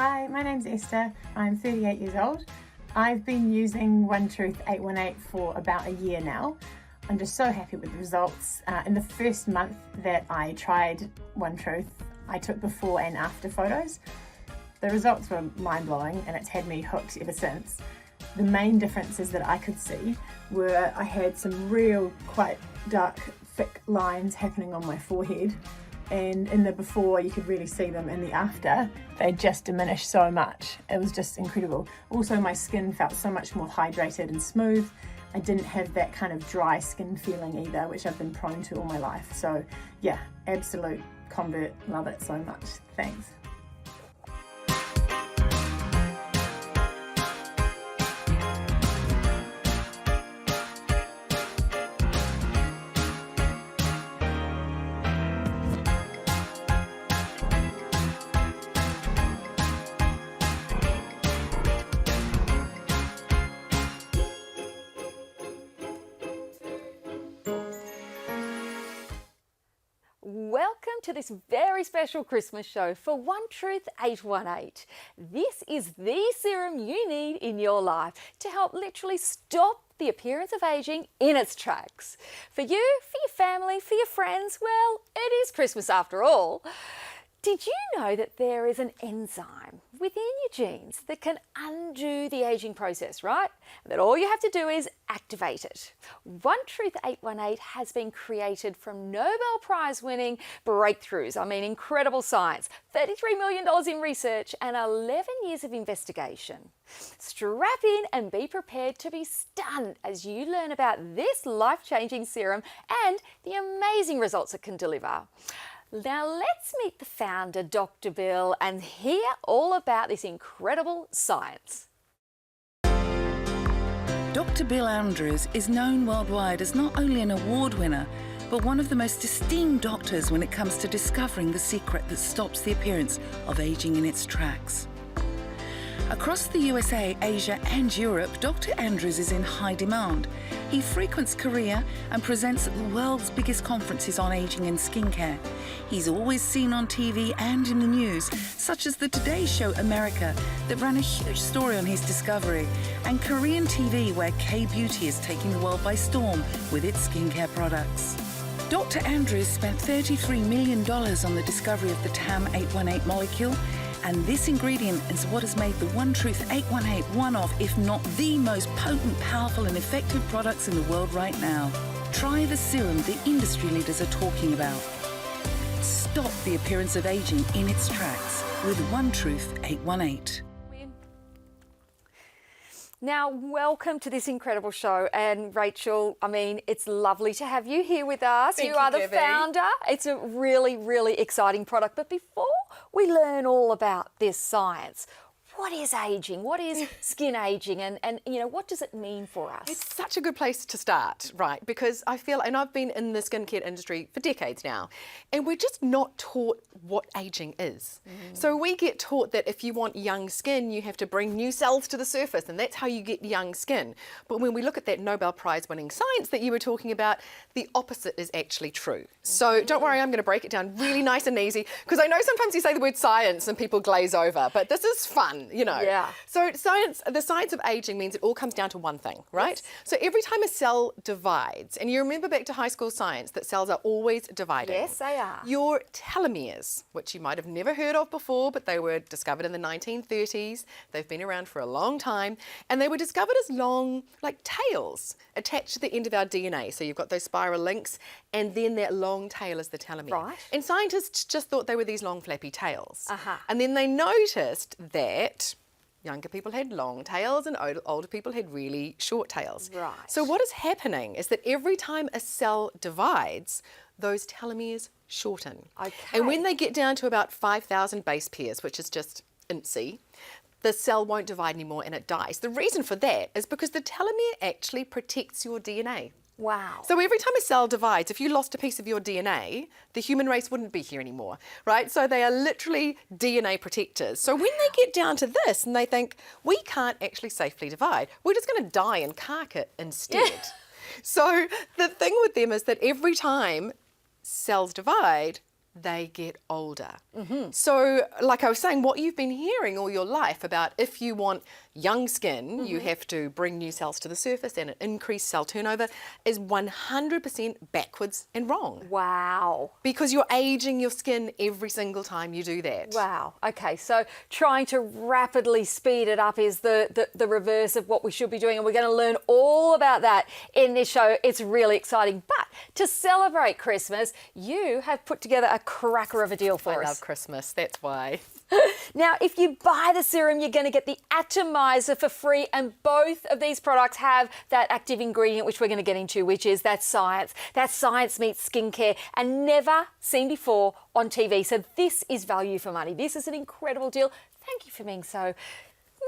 Hi, my name's Esther. I'm 38 years old. I've been using One Truth 818 for about a year now. I'm just so happy with the results. In the first month that I tried One Truth, I took before and after photos. The results were mind-blowing and it's had me hooked ever since. The main differences that I could see were I had some real quite dark, thick lines happening on my forehead, and in the before you could really see them. In the after, they just diminished so much. It was just incredible. Also, my skin felt so much more hydrated and smooth. I didn't have that kind of dry skin feeling either, which I've been prone to all my life. So yeah, absolute convert, love it so much. Thanks. Welcome to this very special Christmas show for One Truth 818. This is the serum you need in your life to help literally stop the appearance of aging in its tracks. For you, for your family, for your friends, well, it is Christmas after all. Did you know that there is an enzyme within your genes that can undo the aging process, right? That all you have to do is activate it. One Truth 818 has been created from Nobel Prize winning breakthroughs. I mean, incredible science, $33 million in research and 11 years of investigation. Strap in and be prepared to be stunned as you learn about this life-changing serum and the amazing results it can deliver. Now let's meet the founder, Dr. Bill, and hear all about this incredible science. Dr. Bill Andrews is known worldwide as not only an award winner, but one of the most esteemed doctors when it comes to discovering the secret that stops the appearance of aging in its tracks. Across the USA, Asia and Europe, Dr. Andrews is in high demand. He frequents Korea and presents at the world's biggest conferences on aging and skincare. He's always seen on TV and in the news, such as the Today Show America that ran a huge story on his discovery, and Korean TV where K-Beauty is taking the world by storm with its skincare products. Dr. Andrews spent $33 million on the discovery of the TAM-818 molecule, and this ingredient is what has made the One Truth 818 one of, if not the most potent, powerful and effective products in the world right now. Try the serum the industry leaders are talking about. Stop the appearance of aging in its tracks with One Truth 818. Now, welcome to this incredible show. And Rachel, I mean, it's lovely to have you here with us. Thank you are the Debbie. founder. It's a really, really exciting product. But before we learn all about this science, what is aging? What is skin aging? And you know, what does it mean for us? It's such a good place to start, right? Because I feel, and I've been in the skincare industry for decades now, and we're just not taught what aging is. So we get taught that if you want young skin, you have to bring new cells to the surface, and that's how you get young skin. But when we look at that Nobel Prize winning science that you were talking about, the opposite is actually true. So don't worry, I'm going to break it down really nice and easy, because I know sometimes you say the word science and people glaze over, but this is fun. You know. Yeah. So the science of aging means it all comes down to one thing, right? Yes. So every time a cell divides, and you remember back to high school science that cells are always dividing. Yes, they are. Your telomeres, which you might have never heard of before, but they were discovered in the 1930s. They've been around for a long time, and they were discovered as long, like tails, attached to the end of our DNA. So you've got those spiral links, and then that long tail is the telomere. Right. And scientists just thought they were these long flappy tails. And then they noticed that younger people had long tails and older people had really short tails. Right. So what is happening is that every time a cell divides, those telomeres shorten. Okay. And when they get down to about 5,000 base pairs, which is just intsy, the cell won't divide anymore and it dies. The reason for that is because the telomere actually protects your DNA. Wow. So every time a cell divides, if you lost a piece of your DNA, the human race wouldn't be here anymore, right? So they are literally DNA protectors. So when they get down to this and they think, we can't actually safely divide, we're just going to die and cark it instead. So the thing with them is that every time cells divide, they get older. So, like I was saying, what you've been hearing all your life about if you want young skin, you have to bring new cells to the surface and an increased cell turnover is 100% backwards and wrong. Wow. Because you're aging your skin every single time you do that. Wow. Okay, so trying to rapidly speed it up is the reverse of what we should be doing, and we're going to learn all about that in this show. It's really exciting. But to celebrate Christmas, you have put together a cracker of a deal for us. I love Christmas, that's why. Now, if you buy the serum, you're going to get the Atomiser for free, and both of these products have that active ingredient, which we're going to get into, which is that science. That science meets skincare and never seen before on TV. So this is value for money. This is an incredible deal. Thank you for being so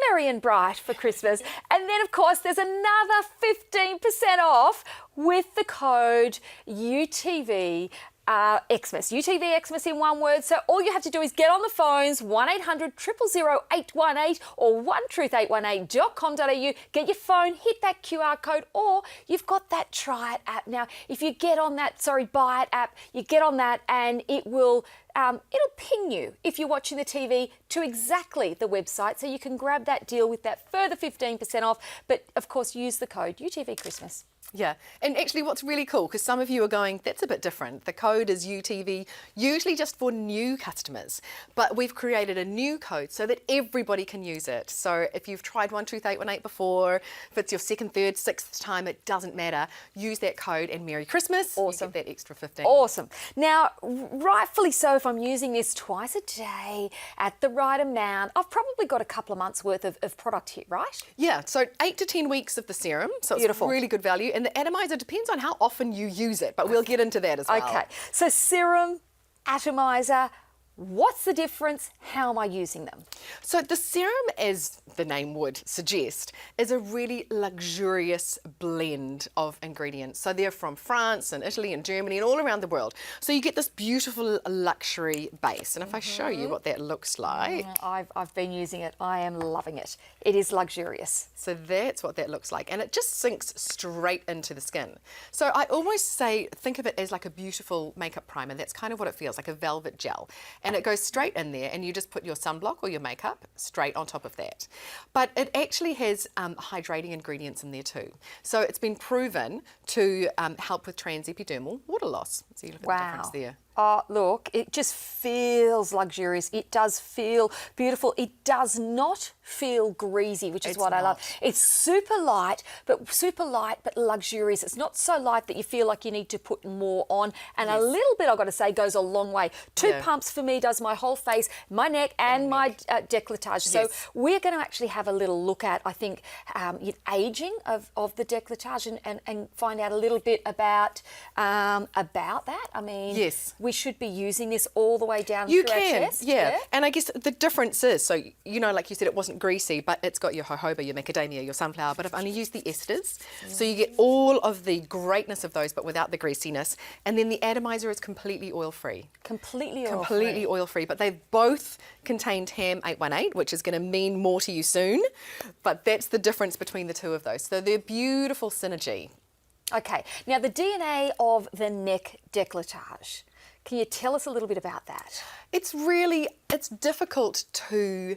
merry and bright for Christmas. And then, of course, there's another 15% off with the code UTV. Xmas, UTV Xmas in one word. So all you have to do is get on the phones, 1-800-000-818 or onetruth818.com.au. Get your phone, hit that QR code, or you've got that Try It app. Now, if you get on that, Buy It app, you get on that and it will it'll ping you if you're watching the TV to exactly the website, so you can grab that deal with that further 15% off. But of course, use the code UTV Christmas. Yeah, and actually what's really cool, because some of you are going, that's a bit different. The code is UTV, usually just for new customers, but we've created a new code so that everybody can use it. So if you've tried 1truth818 before, if it's your second, third, sixth time, it doesn't matter. Use that code and Merry Christmas. Awesome. You get that extra 15. Awesome. Now, rightfully so, if I'm using this twice a day at the right amount, I've probably got a couple of months worth of product here, right? Yeah, so 8 to 10 weeks of the serum, so Beautiful. It's really good value. And the Atomiser depends on how often you use it, but we'll get into that as well. Okay, so serum, Atomiser, what's the difference? How am I using them? So the serum, as the name would suggest, is a really luxurious blend of ingredients. So they're from France and Italy and Germany and all around the world. So you get this beautiful luxury base. And if I show you what that looks like. I've been using it. I am loving it. It is luxurious. So that's what that looks like. And it just sinks straight into the skin. So I almost say, think of it as like a beautiful makeup primer. That's kind of what it feels like, a velvet gel. And it goes straight in there, and you just put your sunblock or your makeup straight on top of that. But it actually has hydrating ingredients in there too. So it's been proven to help with transepidermal water loss. So you look at the difference there. Oh, look, it just feels luxurious. It does feel beautiful. It does not feel greasy, which is what I love. It's super light, but luxurious. It's not so light that you feel like you need to put more on. And a little bit, I've got to say, goes a long way. Two pumps for me does my whole face, my neck and my décolletage. So we're going to actually have a little look at, I think, aging of the décolletage and find out a little bit about that. I mean, we should be using this all the way down through our chest. Yeah. And I guess the difference is, so, you know, like you said, it wasn't greasy, but it's got your jojoba, your macadamia, your sunflower, but I've only used the esters. So you get all of the greatness of those, but without the greasiness. And then the Atomiser is completely oil-free. Completely oil-free. Completely oil-free. But they both contain TAM 818, which is going to mean more to you soon. But that's the difference between the two of those. So they're beautiful synergy. Okay. Now, the DNA of the neck décolletage. Can you tell us a little bit about that? It's difficult to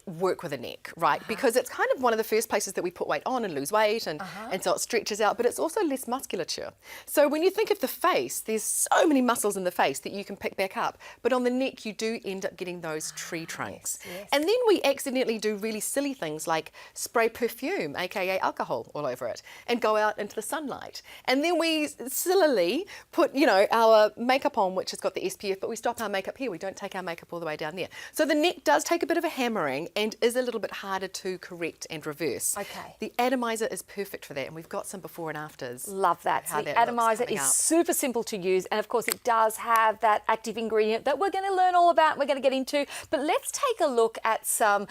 work with a neck, right? Because it's kind of one of the first places that we put weight on and lose weight, and so it stretches out, but it's also less musculature. So when you think of the face, there's so many muscles in the face that you can pick back up, but on the neck you do end up getting those tree trunks. And then we accidentally do really silly things like spray perfume, aka alcohol, all over it, and go out into the sunlight. And then we sillily put, you know, our makeup on, which has got the SPF, but we stop our makeup here. We don't take our makeup all the way down there. So the neck does take a bit of a hammering and is a little bit harder to correct and reverse. Okay. The Atomiser is perfect for that, and we've got some before and afters. Love that. So the Atomiser is super simple to use, and of course it does have that active ingredient that we're going to learn all about, we're going to get into. But let's take a look at some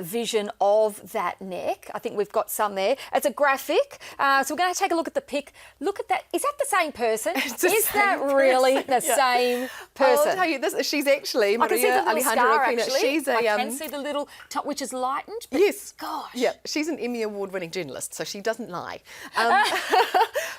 vision of that neck. I think we've got some there. It's a graphic, so we're going to take a look at the pic. Look at that. Is that the same person? Is that really the same person? I'll tell you this. She's actually I can see the little Alejandra scar, Pina. actually. She's I can see the little which is lightened. But Yes. Gosh. Yeah, she's an Emmy Award-winning journalist, so she doesn't lie.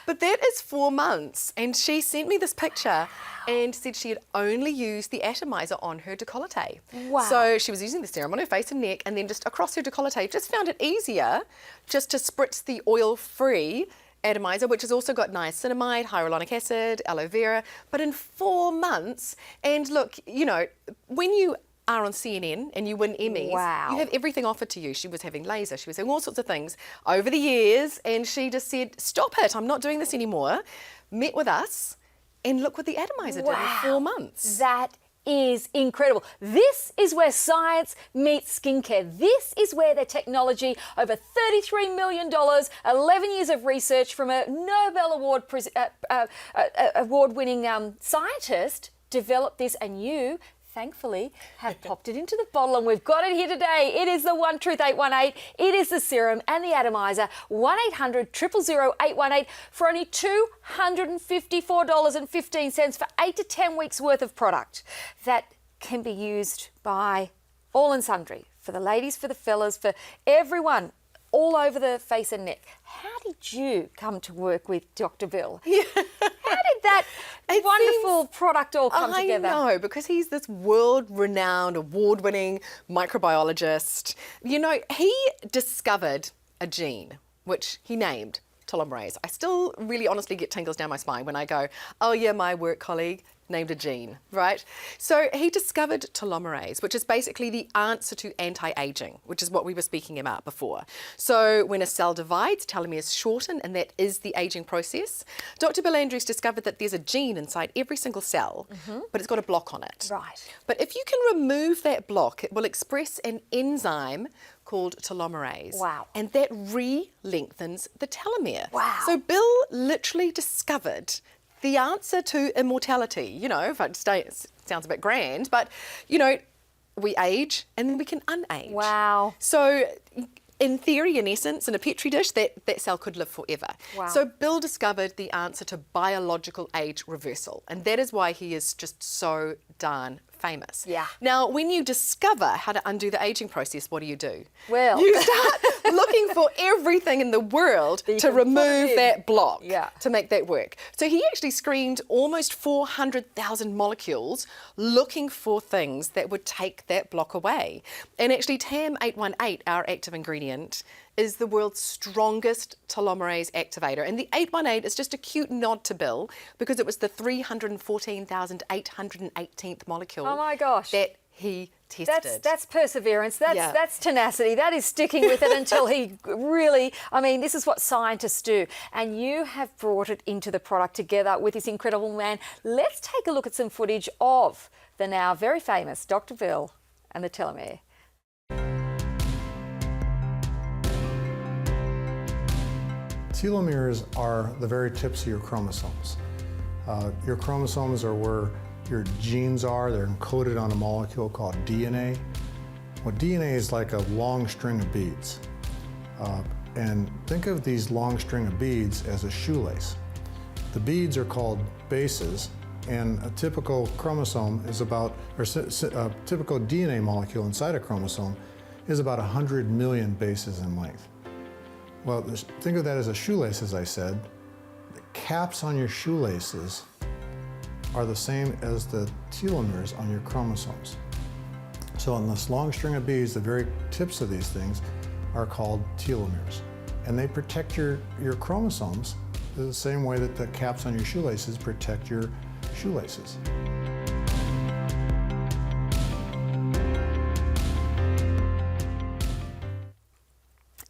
But that is 4 months, and she sent me this picture and said she had only used the Atomiser on her décolleté. Wow. So she was using the serum on her face and neck, and then just across her décolleté. Just found it easier just to spritz the oil-free Atomiser, which has also got niacinamide, hyaluronic acid, aloe vera, but in 4 months. And look, you know, when you are on CNN and you win Emmys, Wow. you have everything offered to you. She was having laser, she was having all sorts of things over the years, and she just said, stop it, I'm not doing this anymore. Met with us, and look what the Atomiser did in 4 months. That is incredible. This is where science meets skincare. This is where their technology, over $33 million, 11 years of research from a Nobel award-winning scientist, developed this, and you thankfully have popped it into the bottle, and we've got it here today. It is the One Truth 818. It is the serum and the atomizer. 1-800-000-818 for only $254.15 for 8 to 10 weeks worth of product that can be used by all and sundry, for the ladies, for the fellas, for everyone, all over the face and neck. How did you come to work with Dr. Bill? How did that wonderful product all come together? I know, because he's this world-renowned, award-winning microbiologist. You know, he discovered a gene, which he named telomerase. I still really honestly get tingles down my spine when I go, oh yeah, my work colleague named a gene, right? So he discovered telomerase, which is basically the answer to anti-aging, which is what we were speaking about before. So when a cell divides, telomeres shorten, and that is the aging process. Dr. Bill Andrews discovered that there's a gene inside every single cell, but it's got a block on it. Right. But if you can remove that block, it will express an enzyme called telomerase. Wow. And that re-lengthens the telomere. Wow. So Bill literally discovered the answer to immortality. You know, if I say it sounds a bit grand, but, you know, we age and then we can unage. Wow. So in theory, in essence, in a petri dish, that cell could live forever. Wow. So Bill discovered the answer to biological age reversal, and that is why he is just so darn famous. Yeah. Now, when you discover how to undo the aging process, what do? Well, you start looking for everything in the world to can put it remove in. that block, Yeah. to make that work. So he actually screened almost 400,000 molecules looking for things that would take that block away. And actually TAM 818, our active ingredient, is the world's strongest telomerase activator. And the 818 is just a cute nod to Bill, because it was the 314,818th molecule oh my gosh. that he tested. That's perseverance, that's tenacity, that is sticking with it until he really, I mean, this is what scientists do. And you have brought it into the product together with this incredible man. Let's take a look at some footage of the now very famous Dr. Bill and the telomere. Telomeres are the very tips of your chromosomes. Your chromosomes are where your genes are. They're encoded on a molecule called DNA. Well, DNA is like a long string of beads. And think of these long string of beads as a shoelace. The beads are called bases, and a typical chromosome is about, or a typical DNA molecule inside a chromosome is about 100 million bases in length. Well, think of that as a shoelace, as I said. The caps on your shoelaces are the same as the telomeres on your chromosomes. So on this long string of beads, the very tips of these things are called telomeres. And they protect your chromosomes the same way that the caps on your shoelaces protect your shoelaces.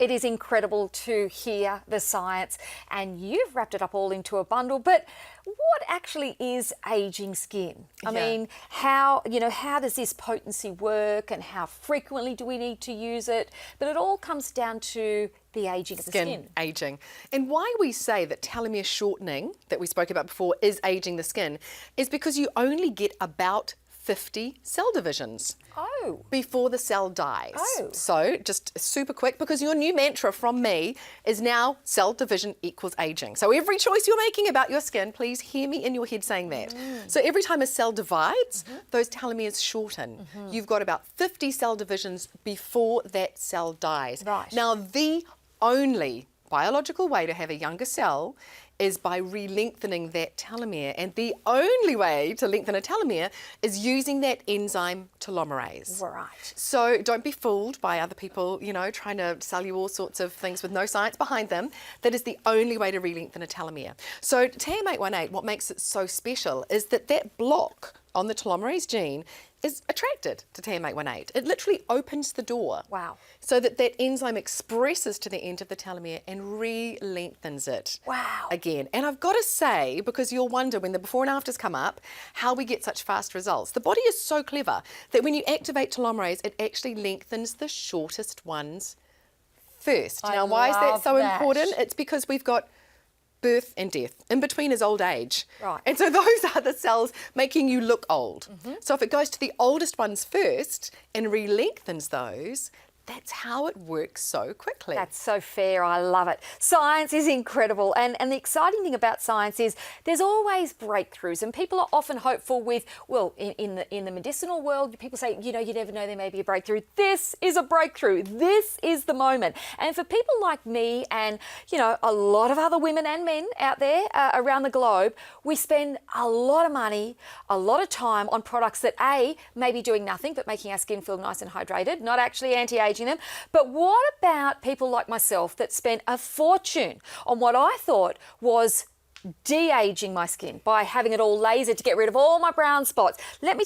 It is incredible to hear the science, and you've wrapped it up all into a bundle. But what actually is aging skin? I mean, how does this potency work, and how frequently do we need to use it? But it all comes down to the aging of the skin. Aging. And why we say that telomere shortening, that we spoke about before, is aging the skin, is because you only get about 50 cell divisions. Oh. before the cell dies. Oh. So just super quick, because your new mantra from me is now cell division equals aging. So every choice you're making about your skin, please hear me in your head saying that. So every time a cell divides, those telomeres shorten. You've got about 50 cell divisions before that cell dies. Right. Now, the only biological way to have a younger cell is by re-lengthening that telomere, and the only way to lengthen a telomere is using that enzyme telomerase. Right. So don't be fooled by other people, you know, trying to sell you all sorts of things with no science behind them. That is the only way to re-lengthen a telomere. So TAM818, what makes it so special is that that block on the telomerase gene is attracted to TAM818. It literally opens the door. Wow. So that that enzyme expresses to the end of the telomere and re-lengthens it. Wow. Again. And I've got to say, because you'll wonder when the before and afters come up, how we get such fast results. The body is so clever that when you activate telomerase, it actually lengthens the shortest ones first. Now, why is that so important? It's because we've got birth and death. In between is old age. Right. And so those are the cells making you look old. So if it goes to the oldest ones first and re-lengthens those, that's how it works so quickly. That's so fair. I love it. Science is incredible. And the exciting thing about science is there's always breakthroughs, and people are often hopeful with, well, in the medicinal world, people say, you know, you never know, there may be a breakthrough. This is a breakthrough. This is the moment. And for people like me and, you know, a lot of other women and men out there around the globe, we spend a lot of money, a lot of time on products that A, may be doing nothing but making our skin feel nice and hydrated, not actually anti-aging them. But what about people like myself that spent a fortune on what I thought was de-aging my skin by having it all lasered to get rid of all my brown spots? Let me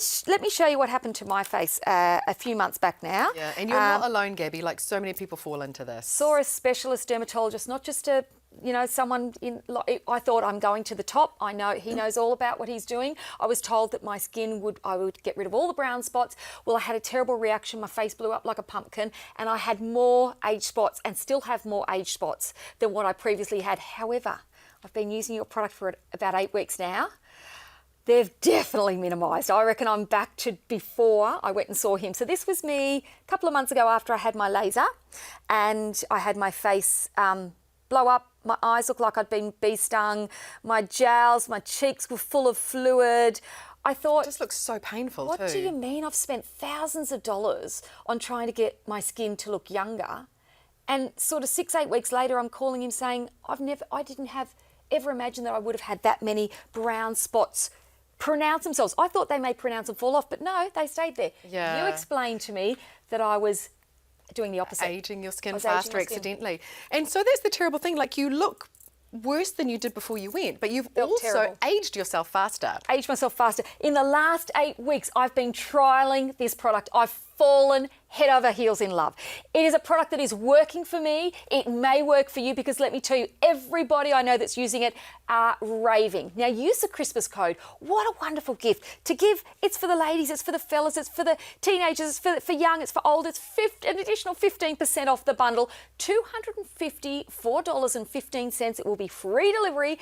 show you what happened to my face a few months back now. Yeah, and you're not alone, Gabby. Like, so many people fall into this. Saw a specialist dermatologist, not just a, you know, someone in, I thought I'm going to the top. I know he knows all about what he's doing. I was told that my skin I would get rid of all the brown spots. Well, I had a terrible reaction. My face blew up like a pumpkin, and I had more age spots and still have more age spots than what I previously had. However, I've been using your product for about 8 weeks now. They've definitely minimised. I reckon I'm back to before I went and saw him. So this was me a couple of months ago after I had my laser, and I had my face blow up. My eyes looked like I'd been bee stung. My jowls, my cheeks were full of fluid. I thought, It just looks so painful what too. do you mean? I've spent thousands of dollars on trying to get my skin to look younger, and sort of 6-8 weeks later, I'm calling him saying, I didn't have ever imagined that I would have had that many brown spots pronounce themselves. I thought they may pronounce and fall off, but no, they stayed there. Yeah. You explained to me that I was doing the opposite. Aging your skin I was aging faster my skin. accidentally. And so that's the terrible thing. Like, you look worse than you did before you went, but you've Felt also terrible. aged yourself faster. Aged myself faster. In the last 8 weeks, I've been trialling this product. I've fallen head over heels in love. It is a product that is working for me. It may work for you, because let me tell you, everybody I know that's using it are raving. Now, use the Christmas code. What a wonderful gift to give. It's for the ladies, it's for the fellas, it's for the teenagers, it's for young, it's for old. It's an additional 15% off the bundle, $254.15. It will be free delivery,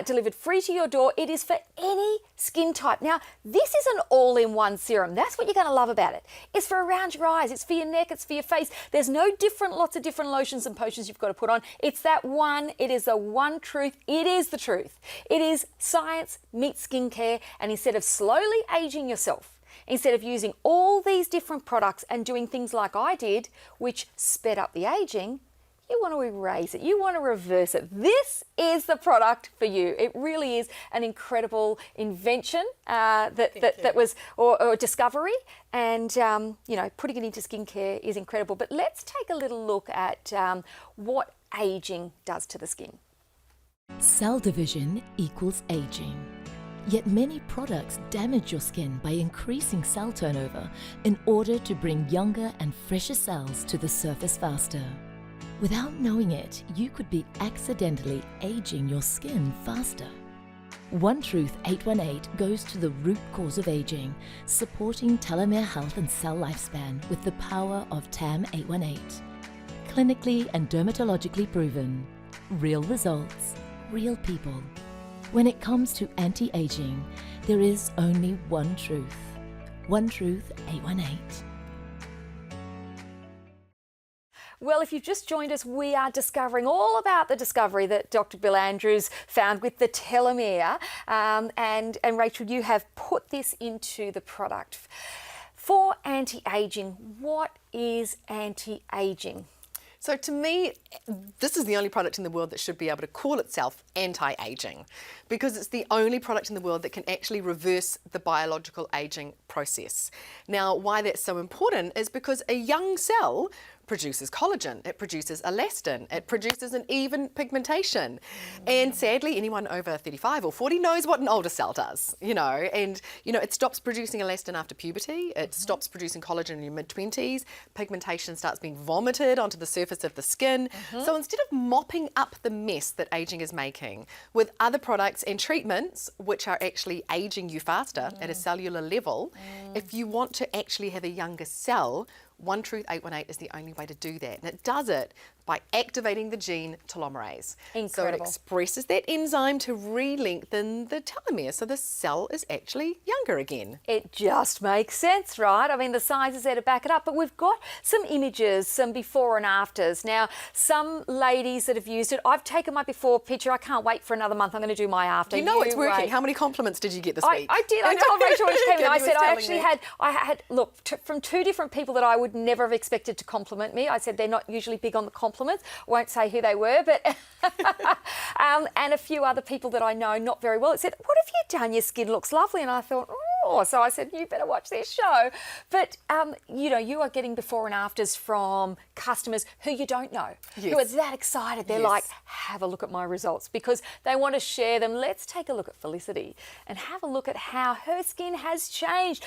delivered free to your door. It is for any skin type. Now, this is an all-in-one serum. That's what you're going to love about it. It's for around your eyes, it's for your neck, it's for your face. There's no lots of different lotions and potions you've got to put on. It's that one. It is the one truth. It is the truth. It is science meets skincare, and instead of slowly aging yourself, instead of using all these different products and doing things like I did, which sped up the aging, you want to erase it. You want to reverse it. This is the product for you. It really is an incredible invention that was, or discovery. And, you know, putting it into skincare is incredible. But let's take a little look at what aging does to the skin. Cell division equals aging. Yet many products damage your skin by increasing cell turnover in order to bring younger and fresher cells to the surface faster. Without knowing it, you could be accidentally aging your skin faster. One Truth 818 goes to the root cause of aging, supporting telomere health and cell lifespan with the power of TAM818. Clinically and dermatologically proven. Real results, real people. When it comes to anti-aging, there is only one truth. One Truth 818. Well, if you've just joined us, we are discovering all about the discovery that Dr. Bill Andrews found with the telomere. And Rachel, you have put this into the product. For anti-aging, what is anti-aging? So to me, this is the only product in the world that should be able to call itself anti-aging, because it's the only product in the world that can actually reverse the biological aging process. Now, why that's so important is because a young cell produces collagen, it produces elastin, it produces an even pigmentation. And sadly, anyone over 35 or 40 knows what an older cell does, and it stops producing elastin after puberty, it stops producing collagen in your mid-20s, pigmentation starts being vomited onto the surface of the skin. So instead of mopping up the mess that aging is making with other products and treatments which are actually aging you faster at a cellular level, if you want to actually have a younger cell, One Truth 818 is the only way to do that. And it does it by activating the gene telomerase. Incredible. So it expresses that enzyme to re-lengthen the telomere, so the cell is actually younger again. It just makes sense, right? I mean, the science is there to back it up, but we've got some images, some before and afters. Now, some ladies that have used it, I've taken my before picture. I can't wait for another month. I'm going to do my after. You know it's working. Wait. How many compliments did you get this week? I did. I told Rachel when she came in, I Gabby said was I telling actually me. look, from two different people that I would never have expected to compliment me. I said they're not usually big on the compliments. Won't say who they were, but and a few other people that I know not very well. It said, "What have you done? Your skin looks lovely." And I thought, oh, so I said, you better watch this show. But you are getting before and afters from customers who you don't know, who are that excited. They're like, have a look at my results, because they want to share them. Let's take a look at Felicity and have a look at how her skin has changed.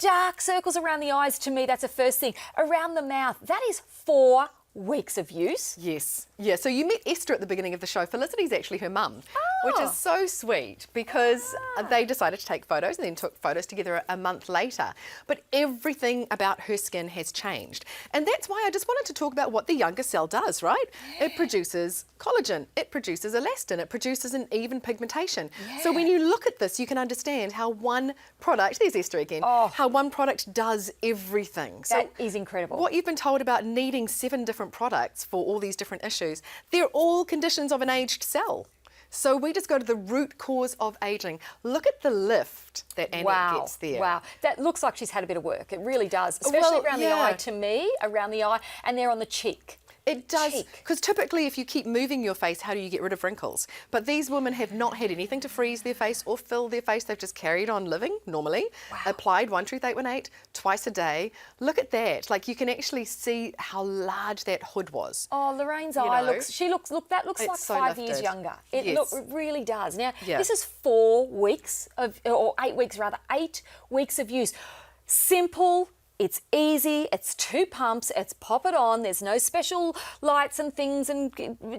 Dark circles around the eyes, to me, that's the first thing. Around the mouth, that is 4 weeks of use. Yes. Yeah, so you met Esther at the beginning of the show. Felicity's actually her mum, which is so sweet, because they decided to take photos and then took photos together a month later. But everything about her skin has changed. And that's why I just wanted to talk about what the younger cell does, right? Yeah. It produces collagen, it produces elastin, it produces an even pigmentation. Yeah. So when you look at this, you can understand how one product, there's Esther again, how one product does everything. That is incredible. What you've been told about needing 7 different products for all these different issues, they're all conditions of an aged cell. So we just go to the root cause of aging. Look at the lift that Annette gets there. Wow, that looks like she's had a bit of work. It really does, especially around the eye, to me, around the eye, and there on the cheek. It does, because typically if you keep moving your face, how do you get rid of wrinkles? But these women have not had anything to freeze their face or fill their face. They've just carried on living normally, applied One Truth 818 twice a day. Look at that. Like, you can actually see how large that hood was. Oh, Lorraine's eye looks, that looks like so 5 years younger. It really does. Now, this is 4 weeks of, or 8 weeks rather, 8 weeks of use. Simple. It's easy, it's 2 pumps, it's pop it on, there's no special lights and things and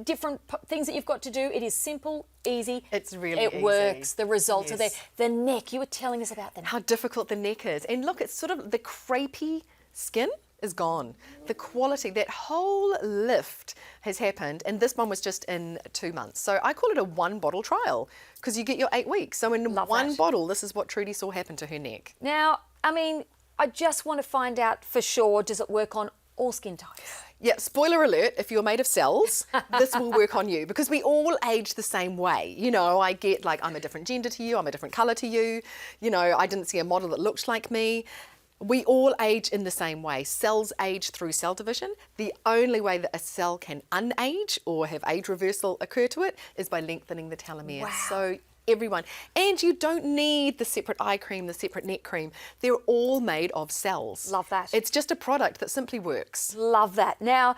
different things that you've got to do. It is simple, easy. It's really easy. It works, the results are there. The neck, you were telling us about the neck. How difficult the neck is. And look, it's sort of the crepey skin is gone. The quality, that whole lift has happened, and this one was just in 2 months. So I call it a 1 bottle trial, because you get your 8 weeks. So in one bottle, this is what Trudy saw happen to her neck. Now, I mean, I just want to find out for sure, does it work on all skin types? Yeah, spoiler alert, if you're made of cells, this will work on you, because we all age the same way. I get like, I'm a different gender to you, I'm a different colour to you, I didn't see a model that looks like me. We all age in the same way. Cells age through cell division. The only way that a cell can unage or have age reversal occur to it is by lengthening the telomere. Wow. So everyone. And you don't need the separate eye cream, the separate neck cream. They're all made of cells. Love that. It's just a product that simply works. Love that. Now,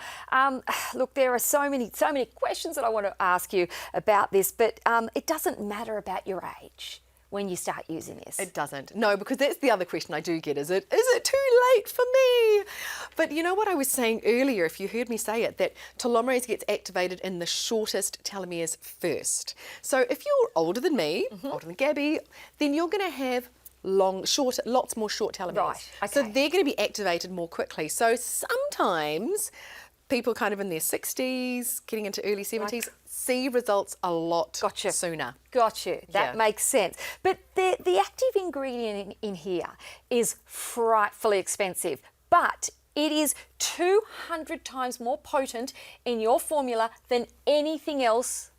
look, there are so many questions that I want to ask you about this, but it doesn't matter about your age when you start using this. It doesn't. No, because that's the other question I do get. Is it too late for me? But you know what I was saying earlier, if you heard me say it, that telomerase gets activated in the shortest telomeres first. So if you're older than me, older than Gabby, then you're going to have lots more short telomeres. Right, okay. So they're going to be activated more quickly. So sometimes people kind of in their 60s, getting into early 70s, see results a lot sooner. Got you. That makes sense. But the active ingredient in here is frightfully expensive. But It is 200 times more potent in your formula than anything else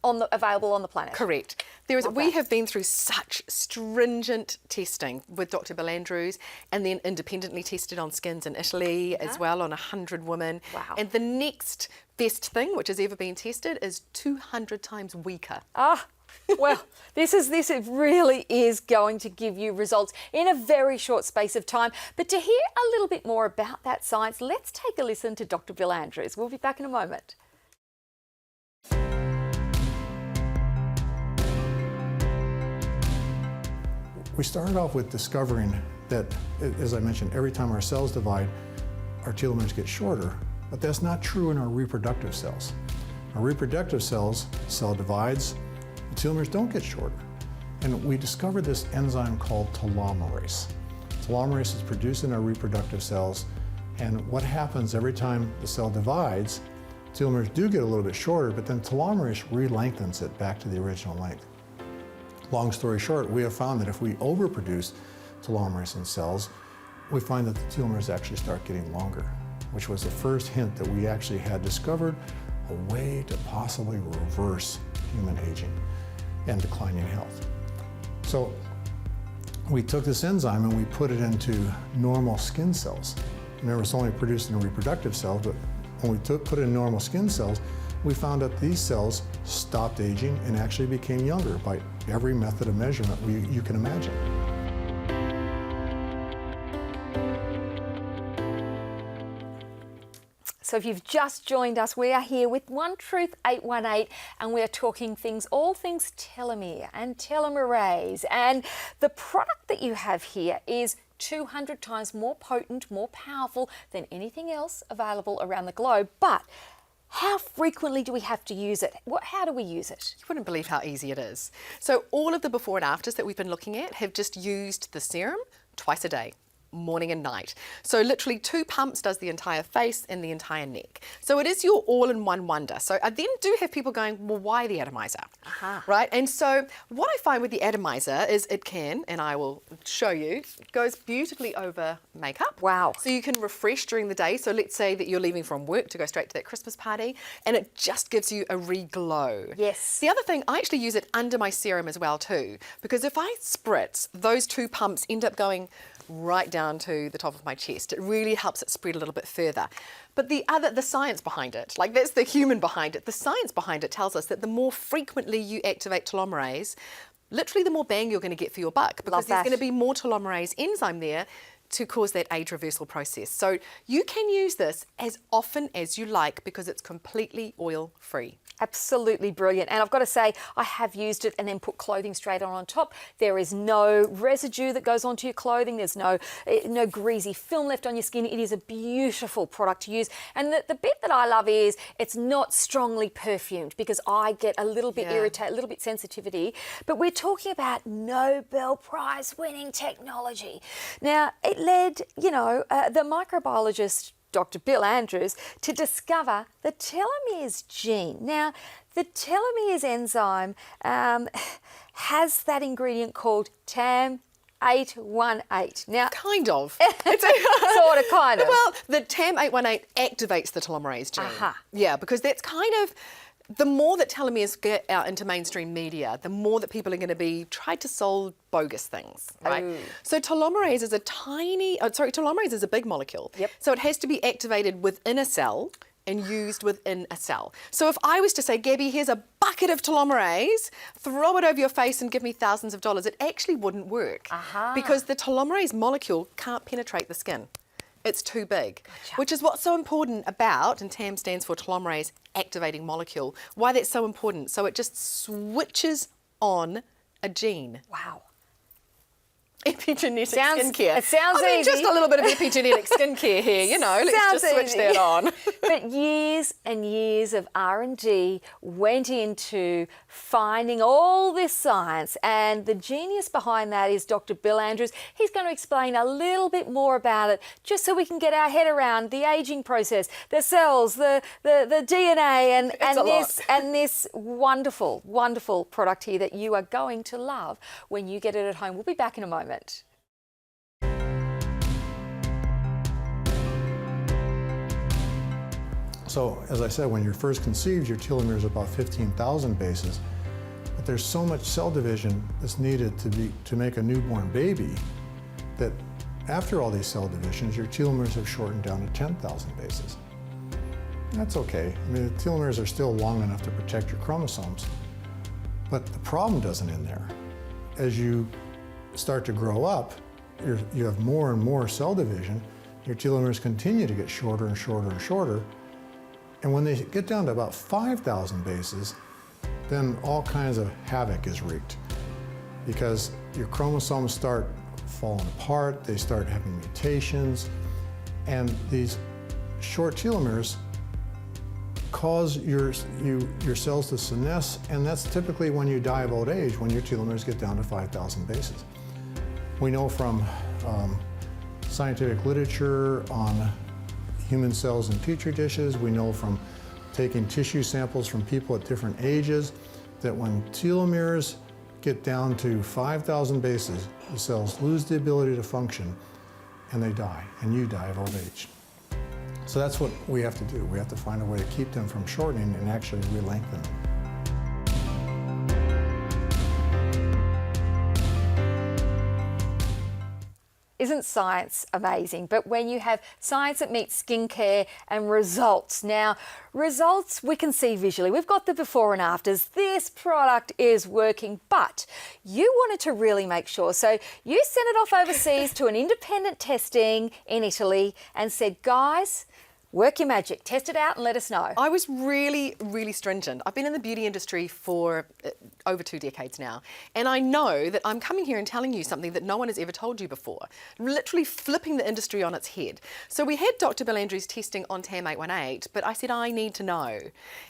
available on the planet. Correct. We have been through such stringent testing with Dr. Bill Andrews, and then independently tested on skins in Italy as well, on 100 women. Wow. And the next best thing which has ever been tested is 200 times weaker. Well, this really is going to give you results in a very short space of time. But to hear a little bit more about that science, let's take a listen to Dr. Bill Andrews. We'll be back in a moment. We started off with discovering that, as I mentioned, every time our cells divide, our telomeres get shorter, but that's not true in our reproductive cells. Our reproductive cells, the cell divides, the telomeres don't get shorter. And we discovered this enzyme called telomerase. Telomerase is produced in our reproductive cells, and what happens every time the cell divides, telomeres do get a little bit shorter, but then telomerase re-lengthens it back to the original length. Long story short, we have found that if we overproduce telomerase in cells, we find that the telomeres actually start getting longer, which was the first hint that we actually had discovered a way to possibly reverse human aging and declining health. So we took this enzyme and we put it into normal skin cells. Remember, it's only produced in reproductive cells, but when we put it in normal skin cells, we found that these cells stopped aging and actually became younger by every method of measurement you can imagine. So if you've just joined us, we are here with One Truth 818, and we are talking all things telomere and telomerase. And the product that you have here is 200 times more potent, more powerful than anything else available around the globe. But how frequently do we have to use it? How do we use it? You wouldn't believe how easy it is. So all of the before and afters that we've been looking at have just used the serum twice a day, morning and night. So literally 2 pumps does the entire face and the entire neck. So it is your all-in-one wonder. So I then do have people going, well, why the Atomiser? Right? And so what I find with the Atomiser is it can, and I will show you, it goes beautifully over makeup. Wow. So you can refresh during the day. So let's say that you're leaving from work to go straight to that Christmas party, and it just gives you a re-glow. Yes. The other thing, I actually use it under my serum as well too, because if I spritz, those 2 pumps end up going right down to the top of my chest. It really helps it spread a little bit further. But the science behind it, like that's the human behind it, the science behind it tells us that the more frequently you activate telomerase, literally the more bang you're going to get for your buck, because there's going to be more telomerase enzyme there to cause that age reversal process. So you can use this as often as you like because it's completely oil-free. Absolutely brilliant. And I've got to say, I have used it and then put clothing straight on top. There is no residue that goes onto your clothing. There's no greasy film left on your skin. It is a beautiful product to use. And the bit that I love is it's not strongly perfumed, because I get a little bit irritated, a little bit sensitivity. But we're talking about Nobel Prize winning technology. Now, it led, the microbiologist Dr. Bill Andrews to discover the telomerase gene. Now, the telomerase enzyme has that ingredient called TAM818. Now, kind of. Sort of, kind of. Well, the TAM818 activates the telomerase gene. Yeah, because that's kind of, the more that telomeres get out into mainstream media, the more that people are going to be tried to solve bogus things, right? So telomerase is telomerase is a big molecule. Yep. So it has to be activated within a cell and used within a cell. So if I was to say, Gabby, here's a bucket of telomerase, throw it over your face and give me thousands of dollars, it actually wouldn't work. Because the telomerase molecule can't penetrate the skin. It's too big, which is what's so important about, and TAM stands for telomerase activating molecule, why that's so important. So it just switches on a gene. Wow. Epigenetic skincare. It sounds easy. Just a little bit of epigenetic skincare here, let's just switch that on. But years and years of R&D went into finding all this science, and the genius behind that is Dr. Bill Andrews. He's going to explain a little bit more about it, just so we can get our head around the aging process, the cells, the DNA, and this wonderful, wonderful product here that you are going to love when you get it at home. We'll be back in a moment. So, as I said, when you're first conceived, your telomere is about 15,000 bases, but there's so much cell division that's needed to make a newborn baby that after all these cell divisions, your telomeres have shortened down to 10,000 bases. That's okay. I mean, the telomeres are still long enough to protect your chromosomes, but the problem doesn't end there. As you start to grow up, you have more and more cell division, your telomeres continue to get shorter and shorter and shorter, and when they get down to about 5,000 bases, then all kinds of havoc is wreaked because your chromosomes start falling apart, they start having mutations, and these short telomeres cause your cells to senesce, and that's typically when you die of old age, when your telomeres get down to 5,000 bases. We know from scientific literature on human cells in petri dishes, we know from taking tissue samples from people at different ages, that when telomeres get down to 5,000 bases, the cells lose the ability to function and they die, and you die of old age. So that's what we have to do. We have to find a way to keep them from shortening and actually re-lengthen them. Isn't science amazing? But when you have science that meets skincare and results. Now, results we can see visually. We've got the before and afters. This product is working, but you wanted to really make sure. So you sent it off overseas to an independent testing in Italy and said, guys, work your magic, test it out and let us know. I was really, really stringent. I've been in the beauty industry for over 2 decades now, and I know that I'm coming here and telling you something that no one has ever told you before, literally flipping the industry on its head. So we had Dr. Bill Andrews testing on TAM 818, but I said I need to know,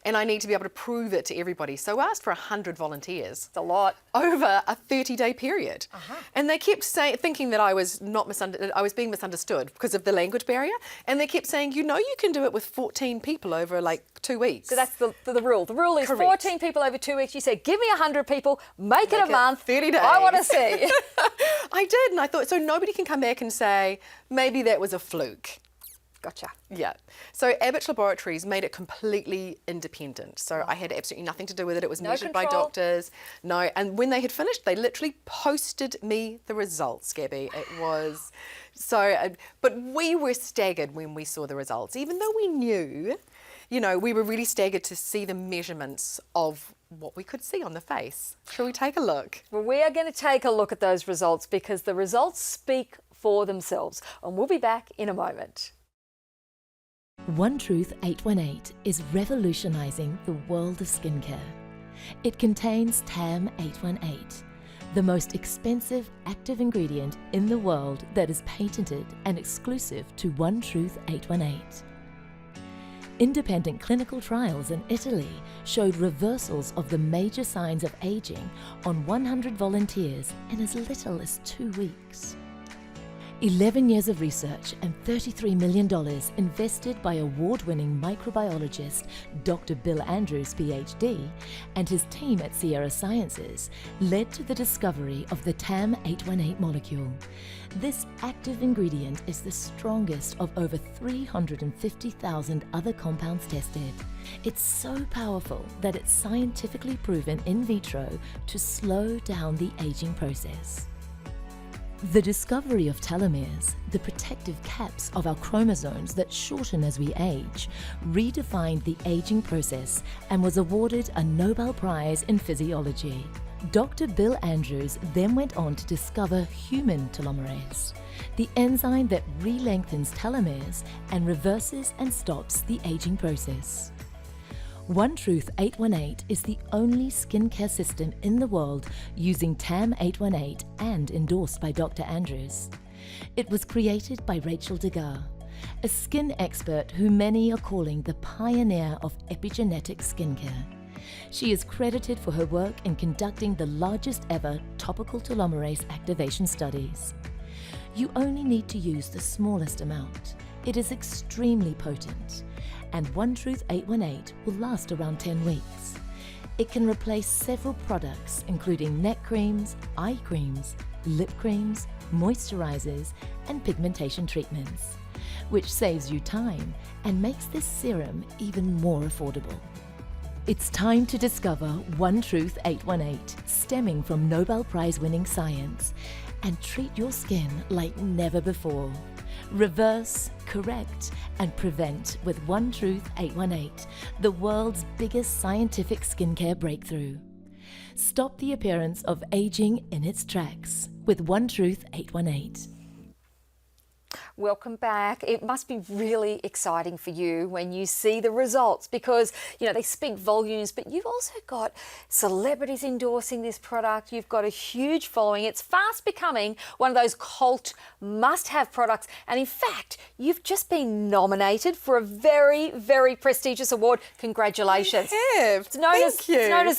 and I need to be able to prove it to everybody. So I asked for 100 volunteers. It's a lot. Over a 30-day period. And they kept thinking that I was being misunderstood because of the language barrier, and they kept saying, you know, you can do it with 14 people over like 2 weeks. So that's the rule. The rule is Correct. 14 people over 2 weeks. You said, give me 100 people, make it a month. 30 days. I want to see. I did, and I thought, so nobody can come back and say, maybe that was a fluke. Gotcha. Yeah. So Abbott Laboratories made it completely independent. So I had absolutely nothing to do with it. It was measured by doctors. No. And when they had finished, they literally posted me the results, Gabby. It was so, but we were staggered when we saw the results. Even though we knew, you know, we were really staggered to see the measurements of what we could see on the face. Shall we take a look? Well, we are going to take a look at those results because the results speak for themselves. And we'll be back in a moment. One Truth 818 is revolutionizing the world of skincare. It contains TAM 818, the most expensive active ingredient in the world that is patented and exclusive to One Truth 818. Independent clinical trials in Italy showed reversals of the major signs of aging on 100 volunteers in as little as 2 weeks. 11 years of research and $33 million invested by award-winning microbiologist Dr. Bill Andrews, PhD, and his team at Sierra Sciences led to the discovery of the TAM 818 molecule. This active ingredient is the strongest of over 350,000 other compounds tested. It's so powerful that it's scientifically proven in vitro to slow down the aging process. The discovery of telomeres, the protective caps of our chromosomes that shorten as we age, redefined the aging process and was awarded a Nobel Prize in Physiology. Dr. Bill Andrews then went on to discover human telomerase, the enzyme that re-lengthens telomeres and reverses and stops the aging process. One Truth 818 is the only skincare system in the world using TAM 818 and endorsed by Dr. Andrews. It was created by Rachel Degas, a skin expert who many are calling the pioneer of epigenetic skincare. She is credited for her work in conducting the largest ever topical telomerase activation studies. You only need to use the smallest amount. It is extremely potent, and One Truth 818 will last around 10 weeks. It can replace several products, including neck creams, eye creams, lip creams, moisturizers, and pigmentation treatments, which saves you time and makes this serum even more affordable. It's time to discover One Truth 818, stemming from Nobel Prize-winning science, and treat your skin like never before. Reverse, correct, and prevent with One Truth 818, the world's biggest scientific skincare breakthrough. Stop the appearance of aging in its tracks with One Truth 818. Welcome back. It must be really exciting for you when you see the results because, you know, they speak volumes, but you've also got celebrities endorsing this product. You've got a huge following. It's fast becoming one of those cult must-have products. And in fact, you've just been nominated for a very, very prestigious award. Congratulations. It's known as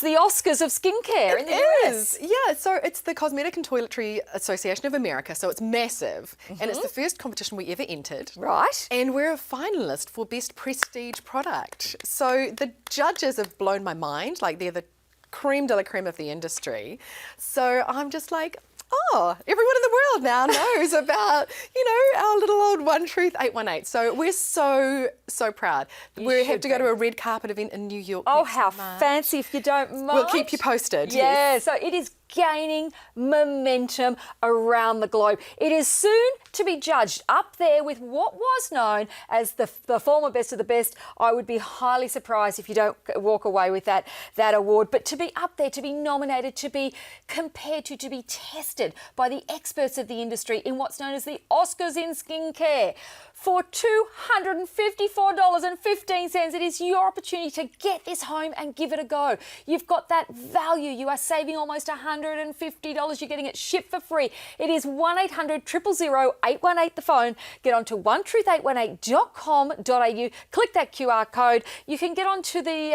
the Oscars of skincare in the US. Yeah, so it's the Cosmetic and Toiletry Association of America, so it's massive. And it's the first competition we ever entered. Right. And we're a finalist for Best Prestige Product. So the judges have blown my mind, like they're the creme de la creme of the industry. So I'm just like, oh, everyone in the world now knows about, you know, our little old One Truth 818. So we're so proud. We have to go to a red carpet event in New York. Oh, how fancy, if you don't mind. We'll keep you posted. Yeah, so it is gaining momentum around the globe. It is soon to be judged up there with what was known as the former best of the best. I would be highly surprised if you don't walk away with that award. But to be up there, to be nominated, to be compared to be tested by the experts of the industry in what's known as the Oscars in skincare for $254.15. It is your opportunity to get this home and give it a go. You've got that value. You are saving almost $150. You're getting it shipped for free. It is 1-800-000-818 the phone. Get onto onetruth818.com.au. Click that QR code. You can get onto the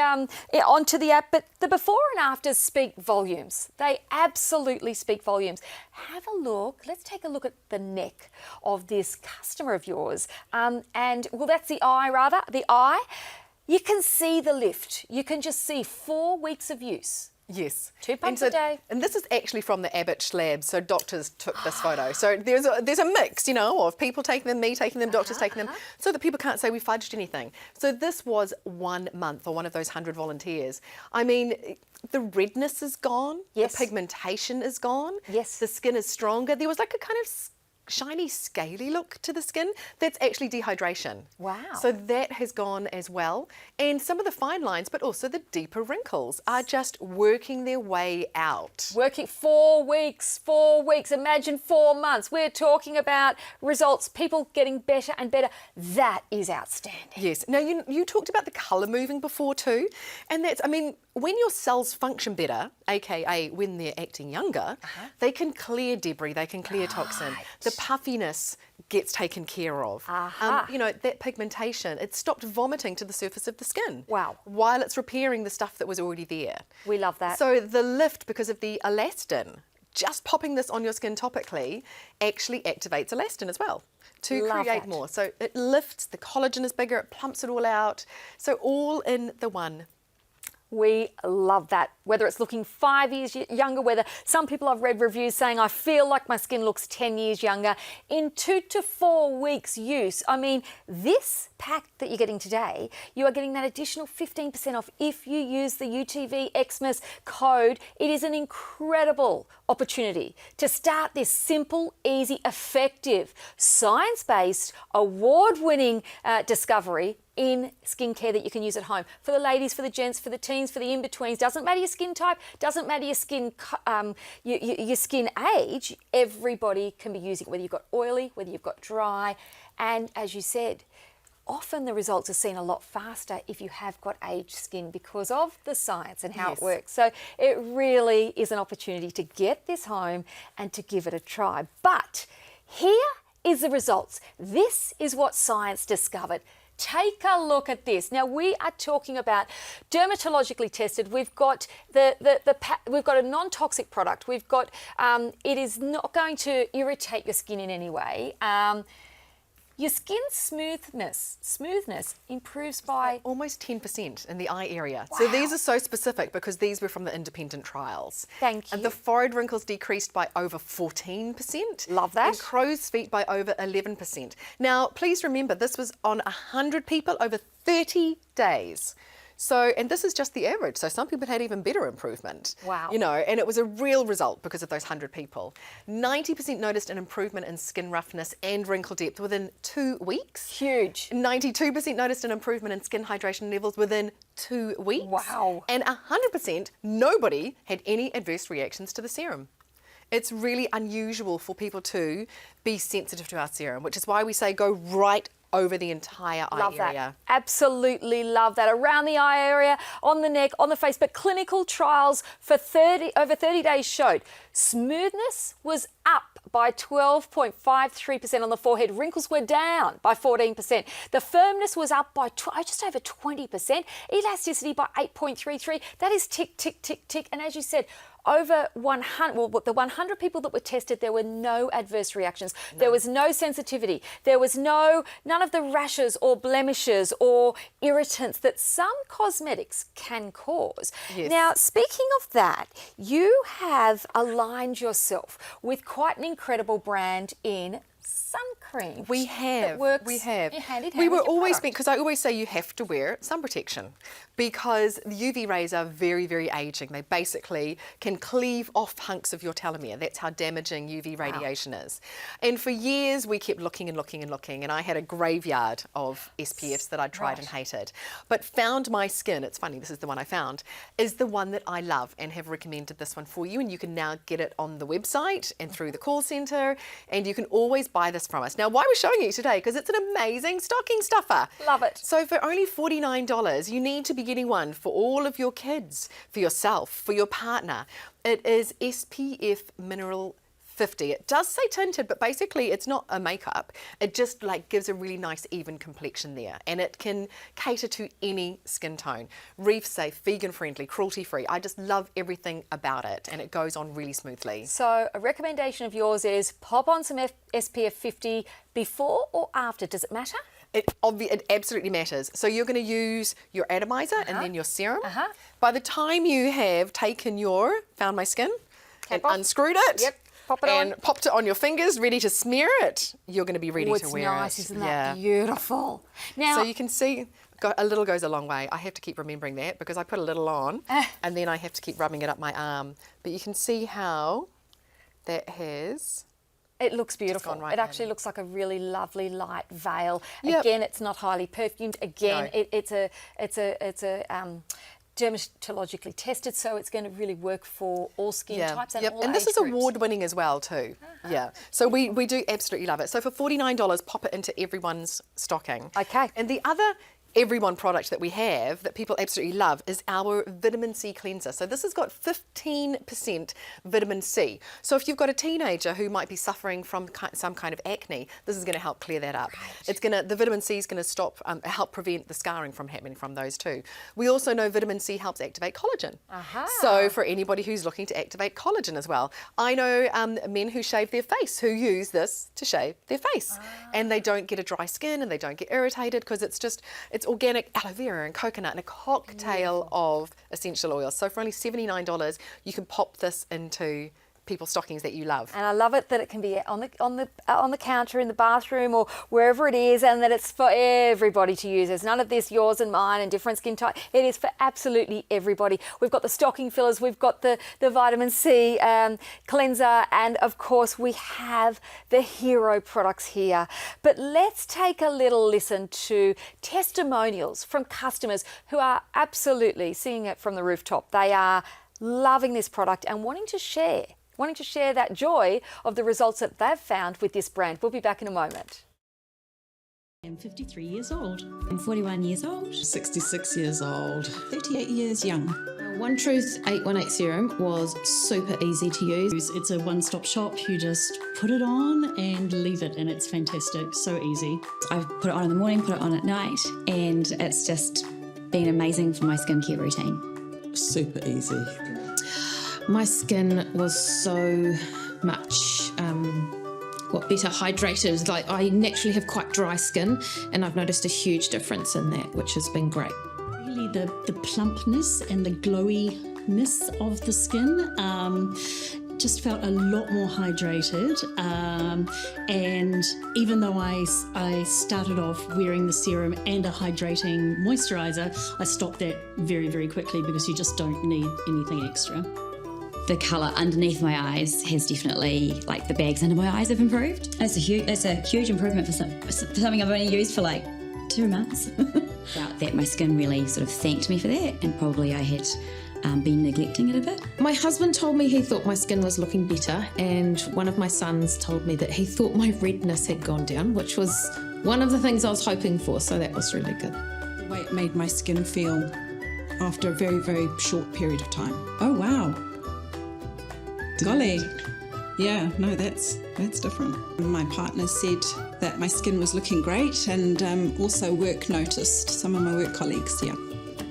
app, but the before and afters speak volumes. They absolutely speak volumes. Have a look. Let's take a look at the neck of this customer of yours. That's the eye, rather. The eye. You can see the lift. You can just see 4 weeks of use. Yes. 2 pumps a day. And this is actually from the Abbott lab, so doctors took this photo. So there's a mix, you know, of people taking them, me taking them, doctors taking them, so that people can't say we fudged anything. So this was 1 month for one of those 100 volunteers. I mean, the redness is gone. Yes. The pigmentation is gone. Yes. The skin is stronger. There was like a kind of shiny, scaly look to the skin. That's actually dehydration. Wow. So that has gone as well. And some of the fine lines, but also the deeper wrinkles are just working their way out. Working 4 weeks, 4 weeks. Imagine 4 months. We're talking about results, people getting better and better. That is outstanding. Yes. Now, you talked about the colour moving before too. And that's, I mean, when your cells function better, aka when they're acting younger, they can clear debris, they can clear toxin. The puffiness gets taken care of. You know, that pigmentation, it stopped vomiting to the surface of the skin. Wow. While it's repairing the stuff that was already there. We love that. So the lift, because of the elastin, just popping this on your skin topically actually activates elastin as well to create more. So it lifts, the collagen is bigger, it plumps it all out. So all in the one. We love that. Whether it's looking 5 years younger, whether some people I've read reviews saying, I feel like my skin looks 10 years younger. In 2 to 4 weeks use, I mean, this pack that you're getting today, you are getting that additional 15% off if you use the UTV Xmas code. It is an incredible opportunity to start this simple, easy, effective, science-based, award-winning discovery in skincare that you can use at home. For the ladies, for the gents, for the teens, for the in-betweens. Doesn't matter your skin type, doesn't matter your skin your skin age, everybody can be using it, whether you've got oily, whether you've got dry. And as you said, often the results are seen a lot faster if you have got aged skin because of the science and how it works. So it really is an opportunity to get this home and to give it a try. But here is the results. This is what science discovered. Take a look at this. Now we are talking about dermatologically tested. We've got we've got a non-toxic product. We've got it is not going to irritate your skin in any way. Your skin smoothness improves by... Almost 10% in the eye area. Wow. So these are so specific because these were from the independent trials. Thank you. And the forehead wrinkles decreased by over 14%. Love that. And crow's feet by over 11%. Now, please remember, this was on 100 people over 30 days. So, and this is just the average. So some people had even better improvement. Wow. You know, and it was a real result because of those 100 people. 90% noticed an improvement in skin roughness and wrinkle depth within 2 weeks. Huge. 92% noticed an improvement in skin hydration levels within 2 weeks. Wow. And 100%, nobody had any adverse reactions to the serum. It's really unusual for people to be sensitive to our serum, which is why we say go right over the entire eye love area. That. Absolutely love that. Around the eye area, on the neck, on the face. But clinical trials for over 30 days showed smoothness was up by 12.53% on the forehead. Wrinkles were down by 14%. The firmness was up by just over 20%. Elasticity by 8.33. That is tick, tick, tick, tick. And as you said, over 100, well, the 100 people that were tested, there were no adverse reactions. No. There was no sensitivity. There was none of the rashes or blemishes or irritants that some cosmetics can cause. Yes. Now, speaking of that, you have aligned yourself with quite an incredible brand in sun cream. We have. Works We have. hand in hand We were with your always, product. because I always say you have to wear sun protection because the UV rays are very, very aging. They basically can cleave off hunks of your telomere. That's how damaging UV radiation is. And for years we kept looking and looking and looking, and I had a graveyard of SPFs that I tried and hated. But Found My Skin, it's funny, this is the one I found, is the one that I love and have recommended this one for you, and you can now get it on the website and through the call centre, and you can always buy this from us. Now, why we're showing you today, because it's an amazing stocking stuffer. Love it. So for only $49, you need to be getting one for all of your kids, for yourself, for your partner. It is SPF Mineral 50. It does say tinted, but basically it's not a makeup. It just like gives a really nice even complexion there, and it can cater to any skin tone. Reef safe, vegan friendly, cruelty free. I just love everything about it, and it goes on really smoothly. So a recommendation of yours is pop on some SPF 50 before or after. Does it matter? It absolutely matters. So you're going to use your atomizer and then your serum. By the time you have taken your Found My Skin and unscrewed it, Yep. Pop it and on. popped it on your fingers, ready to smear it, you're going to be ready to wear it. It's nice, isn't that beautiful? Now, So you can see a little goes a long way. I have to keep remembering that because I put a little on and then I have to keep rubbing it up my arm. But you can see how that has... it looks beautiful. gone right It actually looks like a really lovely light veil. Yep. Again, it's not highly perfumed. Again, No. it's a dermatologically tested, so it's going to really work for all skin types and all And this age is groups. award-winning as well too. Yeah. So we do absolutely love it. So for $49, pop it into everyone's stocking. Okay. And the other everyone product that we have that people absolutely love is our vitamin C cleanser. So this has got 15% vitamin C. So if you've got a teenager who might be suffering from some kind of acne, this is going to help clear that up. The vitamin C is going to stop, help prevent the scarring from happening from those too. We also know vitamin C helps activate collagen. So for anybody who's looking to activate collagen as well. I know men who shave their face who use this to shave their face, and they don't get a dry skin and they don't get irritated because it's organic aloe vera and coconut and a cocktail of essential oils. So for only $79, you can pop this into people's stockings that you love. And I love it that it can be on the counter in the bathroom or wherever it is, and that it's for everybody to use. There's none of this yours and mine and different skin type. It is for absolutely everybody. We've got the stocking fillers, we've got the vitamin C cleanser, and of course we have the hero products here. But let's take a little listen to testimonials from customers who are absolutely seeing it from the rooftop. They are loving this product and wanting to share that joy of the results that they've found with this brand. We'll be back in a moment. I'm 53 years old. I'm 41 years old. 66 years old. 38 years young. One Truth 818 Serum was super easy to use. It's a one-stop shop. You just put it on and leave it, and it's fantastic. So easy. I put it on in the morning, put it on at night, and it's just been amazing for my skincare routine. Super easy. My skin was so much better hydrated. Like, I naturally have quite dry skin, and I've noticed a huge difference in that, which has been great. Really the plumpness and the glowiness of the skin. Just felt a lot more hydrated, and even though I started off wearing the serum and a hydrating moisturiser, I stopped that very, very quickly because you just don't need anything extra. The colour underneath my eyes has definitely, like the bags under my eyes have improved. It's a huge improvement for something I've only used for like 2 months. Felt that my skin really sort of thanked me for that, and probably I had been neglecting it a bit. My husband told me he thought my skin was looking better, and one of my sons told me that he thought my redness had gone down, which was one of the things I was hoping for, so that was really good. The way it made my skin feel after a very, very short period of time. Oh, wow. Golly. Yeah, no, that's different. My partner said that my skin was looking great, and also work noticed, some of my work colleagues, yeah.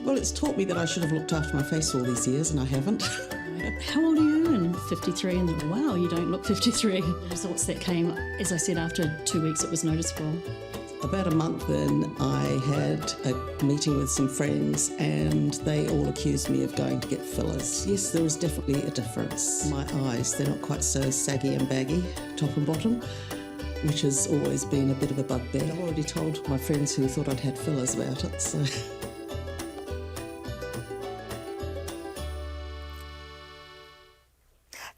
Well, it's taught me that I should have looked after my face all these years, and I haven't. How old are you? And 53, and then, wow, you don't look 53. The results that came, as I said, after 2 weeks, it was noticeable. About a month in, I had a meeting with some friends, and they all accused me of going to get fillers. Yes, there is definitely a difference. My eyes, they're not quite so saggy and baggy, top and bottom, which has always been a bit of a bugbear. I've already told my friends who thought I'd had fillers about it, so...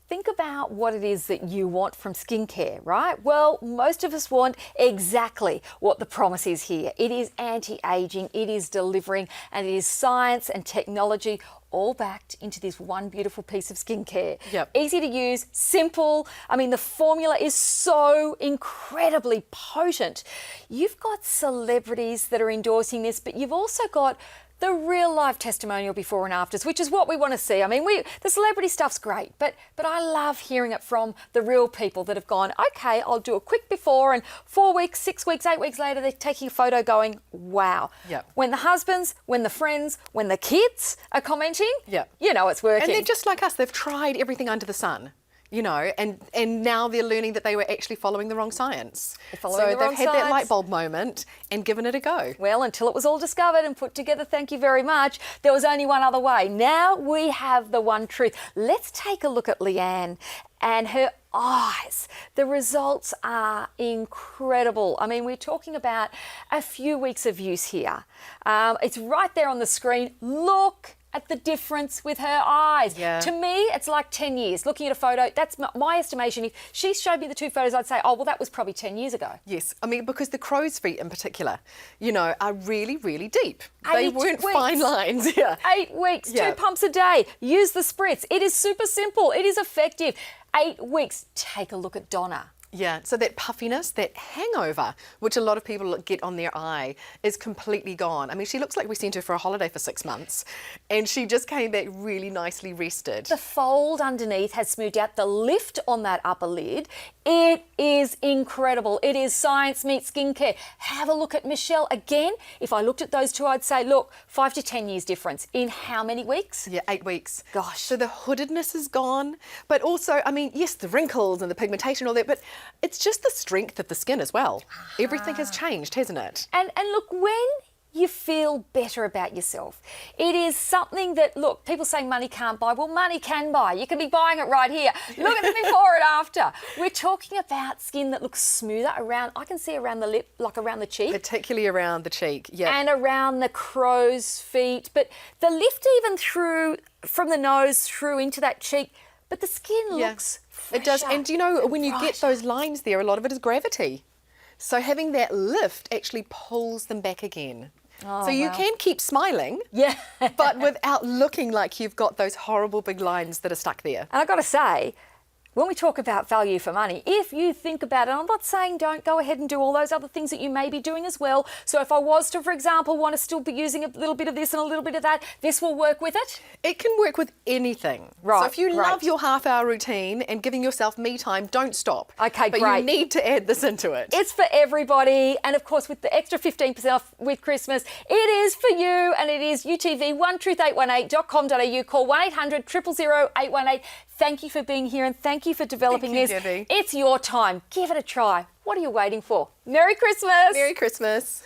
Think about what it is that you want from skincare, right? Well, most of us want exactly what the promise is here. It is anti-aging, it is delivering, and it is science and technology all backed into this one beautiful piece of skincare. Yep. Easy to use, simple. I mean, the formula is so incredibly potent. You've got celebrities that are endorsing this, but you've also got the real life testimonial before and afters, which is what we want to see. I mean, the celebrity stuff's great, but I love hearing it from the real people that have gone, okay, I'll do a quick before, and 4 weeks, 6 weeks, 8 weeks later, they're taking a photo going, wow. Yep. When the husbands, when the friends, when the kids are commenting, Yep. you know it's working. And they're just like us. They've tried everything under the sun. You know, and now they're learning that they were actually following the wrong science. Following so the wrong they've had that science. light bulb moment and given it a go. Well, until it was all discovered and put together, thank you very much, there was only one other way. Now we have the one truth. Let's take a look at Leanne and her eyes. The results are incredible. I mean, we're talking about a few weeks of use here. It's right there on the screen. Look at the difference with her eyes. Yeah. To me, it's like 10 years. Looking at a photo, that's my estimation. If she showed me the 2 photos, I'd say, oh, well, that was probably 10 years ago. Yes, I mean, because the crow's feet in particular, you know, are really, really deep. They 8 weren't weeks. fine lines. Yeah. 8 weeks, Yeah. 2 pumps a day. Use the spritz. It is super simple. It is effective. 8 weeks. Take a look at Donna. Yeah, so that puffiness, that hangover, which a lot of people get on their eye, is completely gone. I mean, she looks like we sent her for a holiday for 6 months, and she just came back really nicely rested. The fold underneath has smoothed out. The lift on that upper lid, it is incredible. It is science meets skincare. Have a look at Michelle. Again, if I looked at those two, I'd say, look, 5 to 10 years difference. In how many weeks? Yeah, 8 weeks. Gosh. So the hoodedness is gone, but also, I mean, yes, the wrinkles and the pigmentation and all that, but it's just the strength of the skin as well. Everything has changed, hasn't it? And look, when you feel better about yourself, it is something that, look, people say money can't buy. Well, money can buy. You can be buying it right here. Look at the before and after. We're talking about skin that looks smoother around, I can see around the lip, like around the cheek. Particularly around the cheek, yeah. And around the crow's feet. But the lift even through, from the nose through into that cheek, but the skin looks fresher. It does, and you know, when you get those lines there, a lot of it is gravity. So having that lift actually pulls them back again. Oh, so you wow. can keep smiling, yeah, but without looking like you've got those horrible big lines that are stuck there. And I've got to say, when we talk about value for money, if you think about it, I'm not saying don't go ahead and do all those other things that you may be doing as well. So if I was to, for example, want to still be using a little bit of this and a little bit of that, this will work with it? It can work with anything. Right, So if you great. love your half-hour routine and giving yourself me time, don't stop. Okay, but great. you need to add this into it. It's for everybody, and of course with the extra 15% off with Christmas, it is for you, and it is UTV, onetruth818.com.au. Call 1-800 000 818. Thank you for being here and thank you for developing Thank this. you, Debbie. It's your time. Give it a try. What are you waiting for? Merry Christmas. Merry Christmas.